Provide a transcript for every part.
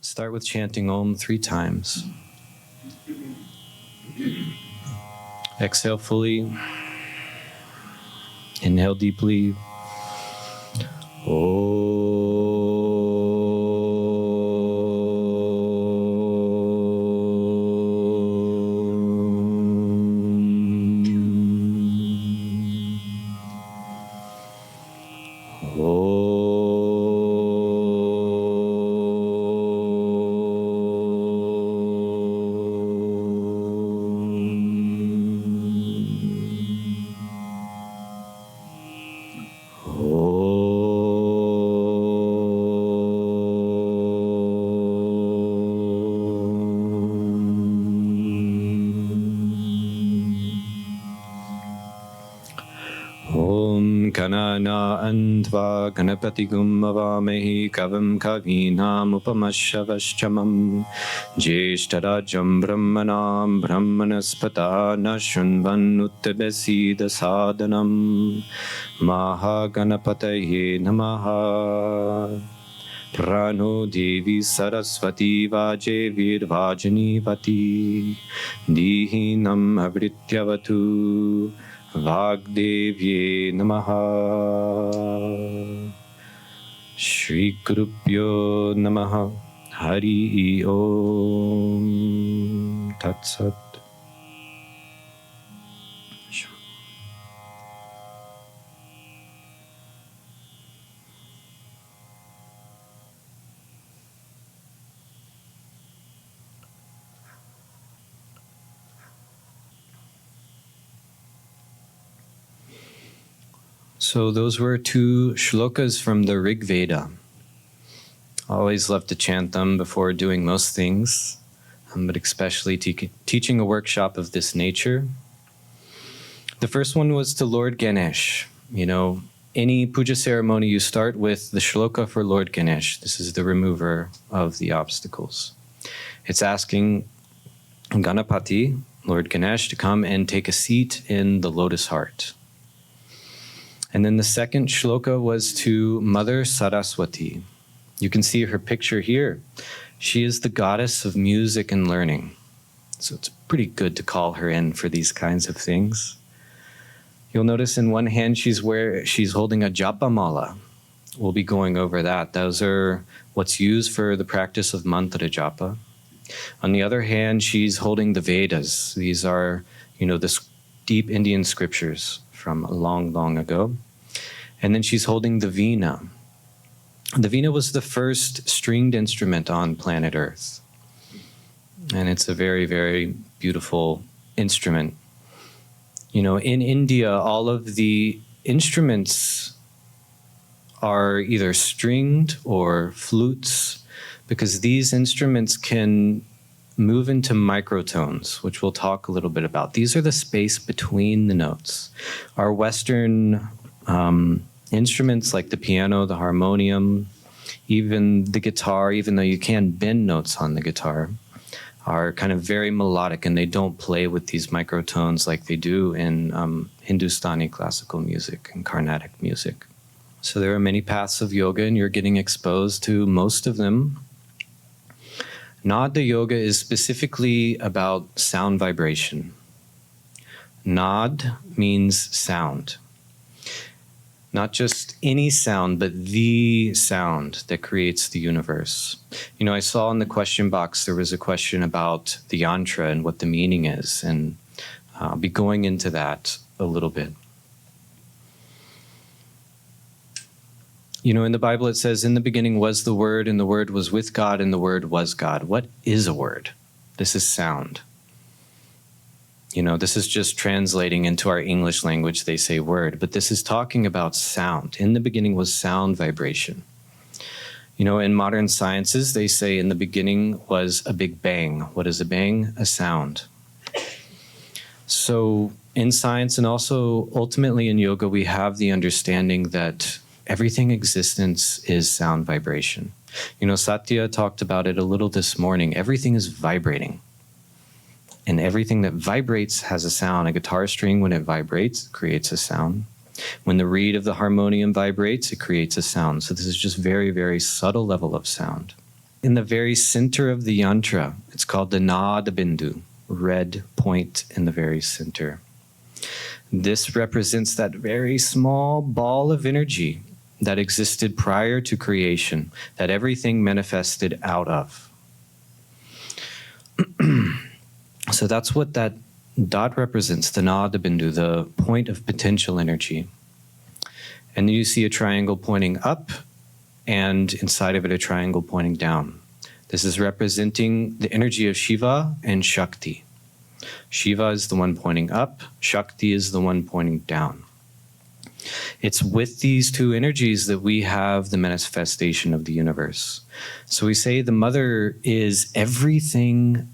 Start with chanting Om 3 times. Exhale fully. Inhale deeply. Ganana Andva Ganapatigum Avamahi Kavam Kavinam Upamashavashchamam Jeshtarajam Brahmanam Brahmanaspata Nashunvan Uttabesida Sadhanam Mahaganapataye Namaha Prano Devi Saraswati Vajevir Vajani Vati Dihinam Avrityavatu Vagdevye Namaha. Shri Gurubhyo Namaha. Hari Om. Tat Sat. So those were 2 shlokas from the Rig Veda. I always love to chant them before doing most things, but especially teaching a workshop of this nature. The first one was to Lord Ganesh. You know, any puja ceremony, you start with the shloka for Lord Ganesh. This is the remover of the obstacles. It's asking Ganapati, Lord Ganesh, to come and take a seat in the lotus heart. And then the second shloka was to Mother Saraswati. You can see her picture here. She is the goddess of music and learning. So it's pretty good to call her in for these kinds of things. You'll notice in one hand she's holding a japa mala. We'll be going over that. Those are what's used for the practice of mantra japa. On the other hand, she's holding the Vedas. These are, the deep Indian scriptures from long, long ago. And then she's holding the veena. The veena was the first stringed instrument on planet Earth. And it's a very, very beautiful instrument. In India, all of the instruments are either stringed or flutes, because these instruments can move into microtones, which we'll talk a little bit about. These are the space between the notes. Our Western instruments like the piano, the harmonium, even the guitar, even though you can bend notes on the guitar, are kind of very melodic, and they don't play with these microtones like they do in Hindustani classical music and Carnatic music. So there are many paths of yoga, and you're getting exposed to most of them. Nada yoga is specifically about sound vibration. Nad means sound. Not just any sound, but the sound that creates the universe. I saw in the question box there was a question about the yantra and what the meaning is, and I'll be going into that a little bit. In the Bible it says, in the beginning was the Word, and the Word was with God, and the Word was God. What is a word? This is sound. This is just translating into our English language, they say word, but this is talking about sound. In the beginning was sound vibration. In modern sciences, they say in the beginning was a big bang. What is a bang? A sound. So in science, and also ultimately in yoga, we have the understanding that everything existence is sound vibration. Satya talked about it a little this morning. Everything is vibrating. And everything that vibrates has a sound. A guitar string, when it vibrates, creates a sound. When the reed of the harmonium vibrates, it creates a sound. So this is just very, very subtle level of sound. in the very center of the yantra. It's called the Nada Bindu, red point in the very center. This represents that very small ball of energy that existed prior to creation, that everything manifested out of. So that's what that dot represents, the Nada Bindu, the point of potential energy. And then you see a triangle pointing up, and inside of it a triangle pointing down. This is representing the energy of Shiva and Shakti. Shiva is the one pointing up, Shakti is the one pointing down. It's with these two energies that we have the manifestation of the universe. So we say the mother is everything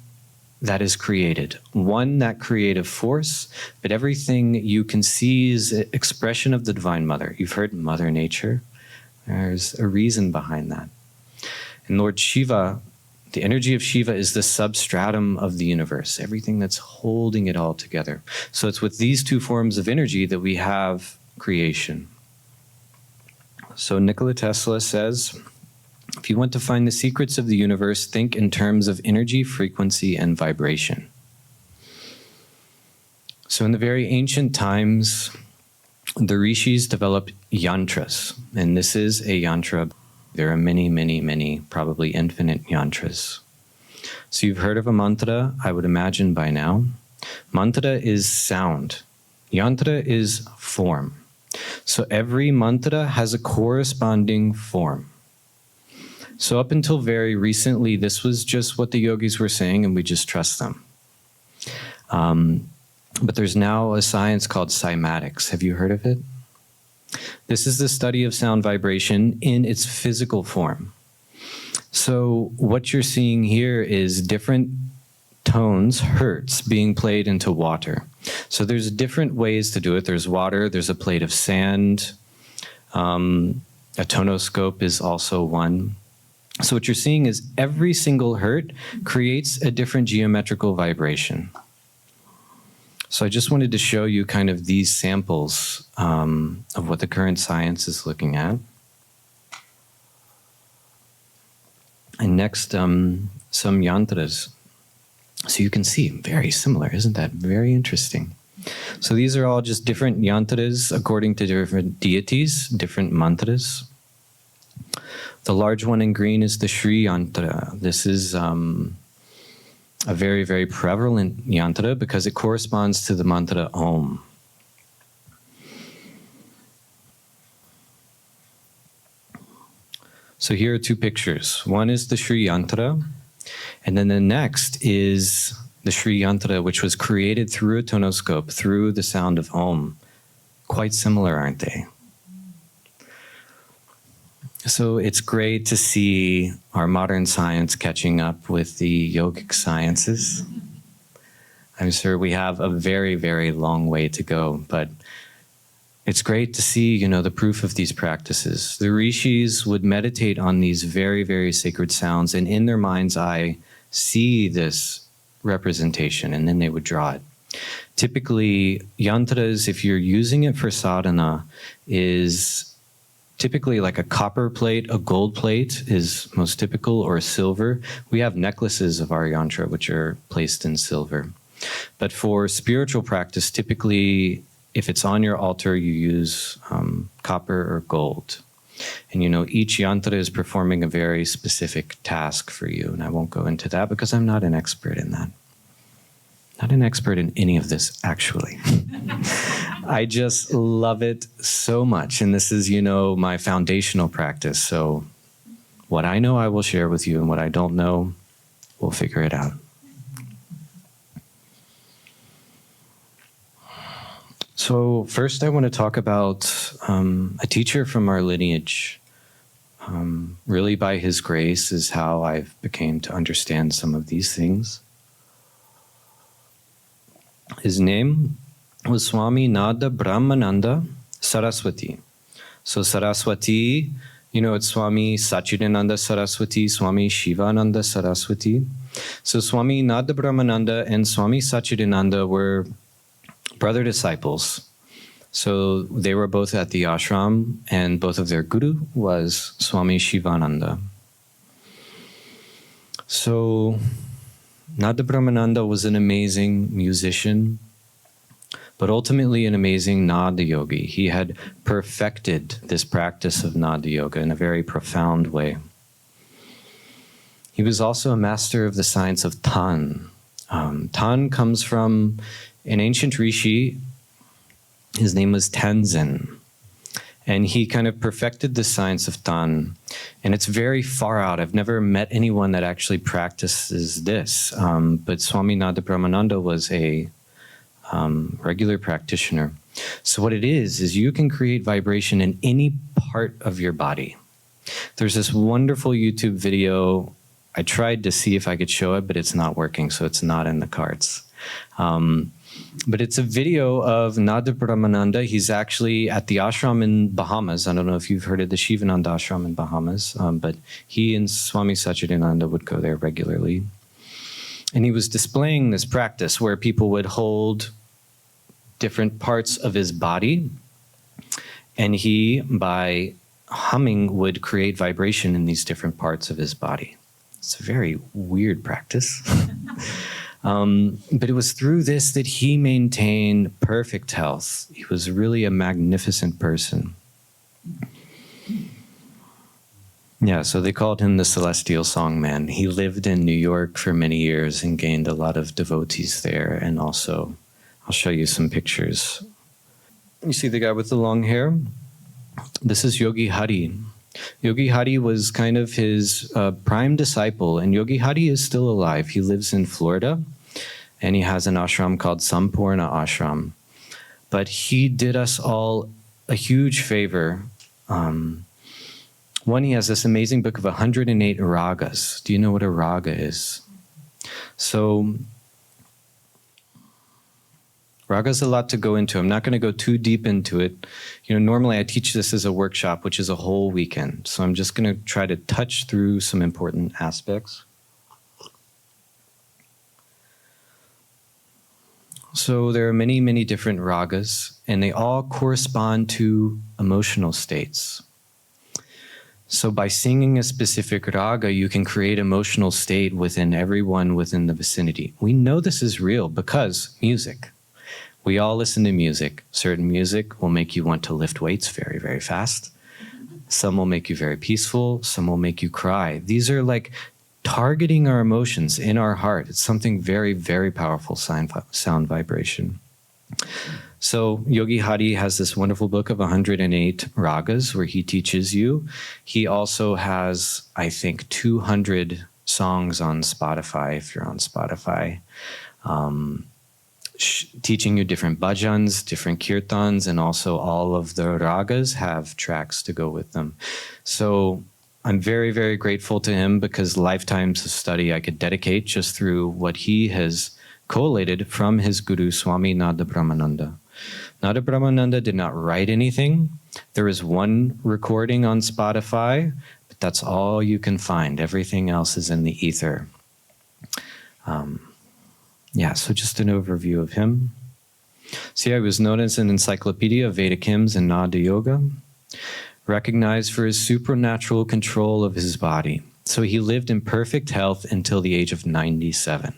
that is created, one, that creative force, but everything you can see is an expression of the Divine Mother. You've heard Mother Nature. There's a reason behind that. And Lord Shiva, the energy of Shiva is the substratum of the universe, everything that's holding it all together. So it's with these two forms of energy that we have creation. So Nikola Tesla says, if you want to find the secrets of the universe, think in terms of energy, frequency, and vibration. So in the very ancient times, the rishis developed yantras, and this is a yantra. There are many, many, many, probably infinite yantras. So you've heard of a mantra, I would imagine by now. Mantra is sound. Yantra is form. So every mantra has a corresponding form. So up until very recently, this was just what the yogis were saying, and we just trust them. But there's now a science called cymatics. Have you heard of it? This is the study of sound vibration in its physical form. So what you're seeing here is different tones, hertz, being played into water. So there's different ways to do it. There's water, there's a plate of sand. A tonoscope is also one. So what you're seeing is every single hertz creates a different geometrical vibration. So I just wanted to show you kind of these samples of what the current science is looking at. And next, some yantras. So you can see, very similar, isn't that very interesting? So these are all just different yantras according to different deities, different mantras. The large one in green is the Shri Yantra. This is a very, very prevalent yantra because it corresponds to the mantra Om. So here are two pictures. One is the Shri Yantra, and then the next is the Shri Yantra, which was created through a tonoscope, through the sound of Om. Quite similar, aren't they? So it's great to see our modern science catching up with the yogic sciences. I'm sure we have a very, very long way to go, but it's great to see, you know, the proof of these practices. The rishis would meditate on these very, very sacred sounds, and in their mind's eye, see this representation, and then they would draw it. Typically, yantras, if you're using it for sadhana, is typically like a copper plate, a gold plate is most typical, or a silver. We have necklaces of our yantra which are placed in silver. But for spiritual practice, typically, if it's on your altar, you use copper or gold. And you know, each yantra is performing a very specific task for you. And I won't go into that because I'm not an expert in that. Not an expert in any of this, actually. I just love it so much. And this is, you know, my foundational practice. So what I know, I will share with you. And what I don't know, we'll figure it out. So first I want to talk about a teacher from our lineage. Really by his grace is how I've became to understand some of these things. His name was Swami Nada Brahmananda Saraswati. So Saraswati, you know, it's Swami Satchidananda Saraswati, Swami Shivananda Saraswati. So Swami Nada Brahmananda and Swami Satchidananda were brother disciples. So they were both at the ashram, and both of their guru was Swami Shivananda. So Nada Brahmananda was an amazing musician, but ultimately an amazing Nada yogi. He had perfected this practice of Nada yoga in a very profound way. He was also a master of the science of Tan. Tan comes from an ancient rishi. His name was Tenzin. And he kind of perfected the science of Tan. And it's very far out. I've never met anyone that actually practices this. But Swami Nada Brahmananda was a regular practitioner. So what it is you can create vibration in any part of your body. There's this wonderful YouTube video. I tried to see if I could show it, but it's not working, so it's not in the cards. But it's a video of Nada Brahmananda. He's actually at the ashram in Bahamas. I don't know if you've heard of the Shivananda ashram in Bahamas, but he and Swami Satchidananda would go there regularly. And he was displaying this practice where people would hold different parts of his body, and he, by humming, would create vibration in these different parts of his body. It's a very weird practice. But it was through this that he maintained perfect health. He was really a magnificent person. Yeah, so they called him the Celestial Songman. He lived in New York for many years and gained a lot of devotees there. And also, I'll show you some pictures. You see the guy with the long hair? This is Yogi Hari. Yogi Hari was kind of his prime disciple, and Yogi Hari is still alive. He lives in Florida, and he has an ashram called Sampurna Ashram. But he did us all a huge favor. One, he has this amazing book of 108 ragas. Do you know what a raga is? So, raga's a lot to go into. I'm not going to go too deep into it. Normally I teach this as a workshop, which is a whole weekend. So I'm just going to try to touch through some important aspects. So there are many, many different ragas, and they all correspond to emotional states. So by singing a specific raga, you can create emotional state within everyone within the vicinity. We know this is real because music. We all listen to music. Certain music will make you want to lift weights very, very fast. Some will make you very peaceful. Some will make you cry. These are like targeting our emotions in our heart. It's something very, very powerful, sound vibration. So Yogi Hari has this wonderful book of 108 ragas where he teaches you. He also has, I think, 200 songs on Spotify, if you're on Spotify. Teaching you different bhajans, different kirtans, and also all of the ragas have tracks to go with them. So I'm very, very grateful to him because lifetimes of study I could dedicate just through what he has collated from his guru, Swami Nada Brahmananda. Nada Brahmananda did not write anything. There is one recording on Spotify, but that's all you can find. Everything else is in the ether. So just an overview of him. So he was known as an encyclopedia of Vedic hymns and Nada Yoga, recognized for his supernatural control of his body. So he lived in perfect health until the age of 97.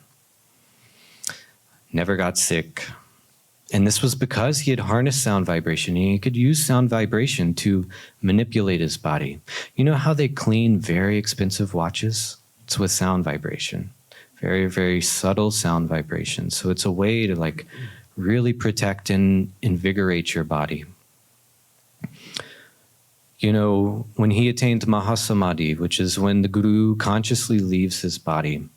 Never got sick. And this was because he had harnessed sound vibration, and he could use sound vibration to manipulate his body. You know how they clean very expensive watches? It's with sound vibration. Very, very subtle sound vibration. So it's a way to really protect and invigorate your body. When he attained Mahasamadhi, which is when the guru consciously leaves his body,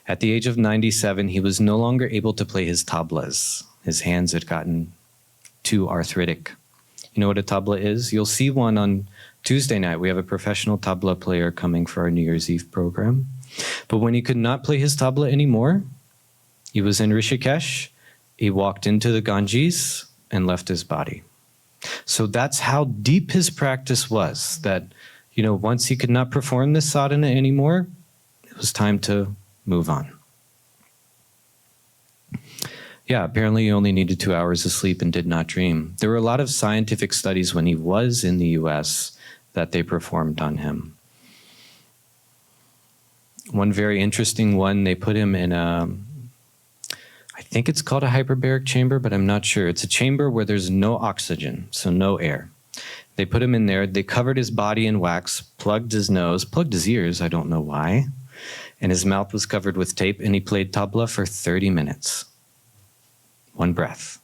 at the age of 97, he was no longer able to play his tablas. His hands had gotten too arthritic. You know what a tabla is? You'll see one on Tuesday night. We have a professional tabla player coming for our New Year's Eve program. But when he could not play his tabla anymore, he was in Rishikesh, he walked into the Ganges and left his body. So that's how deep his practice was, that, once he could not perform this sadhana anymore, it was time to move on. Yeah, apparently he only needed 2 hours of sleep and did not dream. There were a lot of scientific studies when he was in the US that they performed on him. One very interesting one, they put him in I think it's called a hyperbaric chamber, but I'm not sure. It's a chamber where there's no oxygen, so no air. They put him in there, they covered his body in wax, plugged his nose, plugged his ears, I don't know why, and his mouth was covered with tape, and he played tabla for 30 minutes. One breath.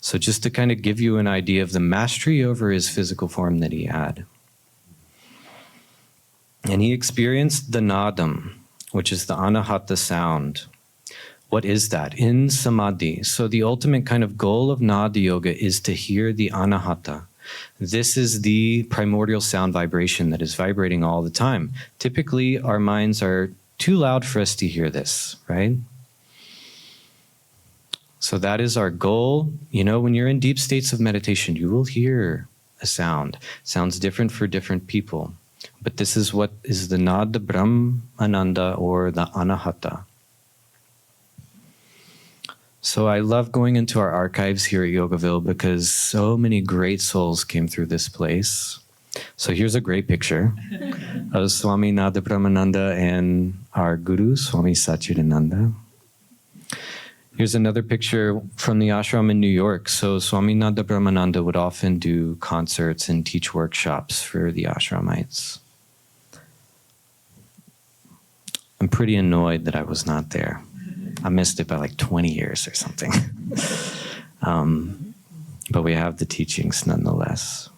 So just to kind of give you an idea of the mastery over his physical form that he had. And he experienced the nadam, which is the anahata sound. What is that? In samadhi. So the ultimate kind of goal of Nada Yoga is to hear the anahata. This is the primordial sound vibration that is vibrating all the time. Typically, our minds are too loud for us to hear this, right? So that is our goal. You know, when you're in deep states of meditation, you will hear a sound. Sounds different for different people. But this is what is the Nada Brahmananda, or the anahata. So I love going into our archives here at Yogaville because so many great souls came through this place. So here's a great picture of Swami Nada Brahmananda and our Guru, Swami Satchidananda. Here's another picture from the ashram in New York. So Swami Nada Brahmananda would often do concerts and teach workshops for the ashramites. I'm pretty annoyed that I was not there. I missed it by like 20 years or something. But we have the teachings nonetheless.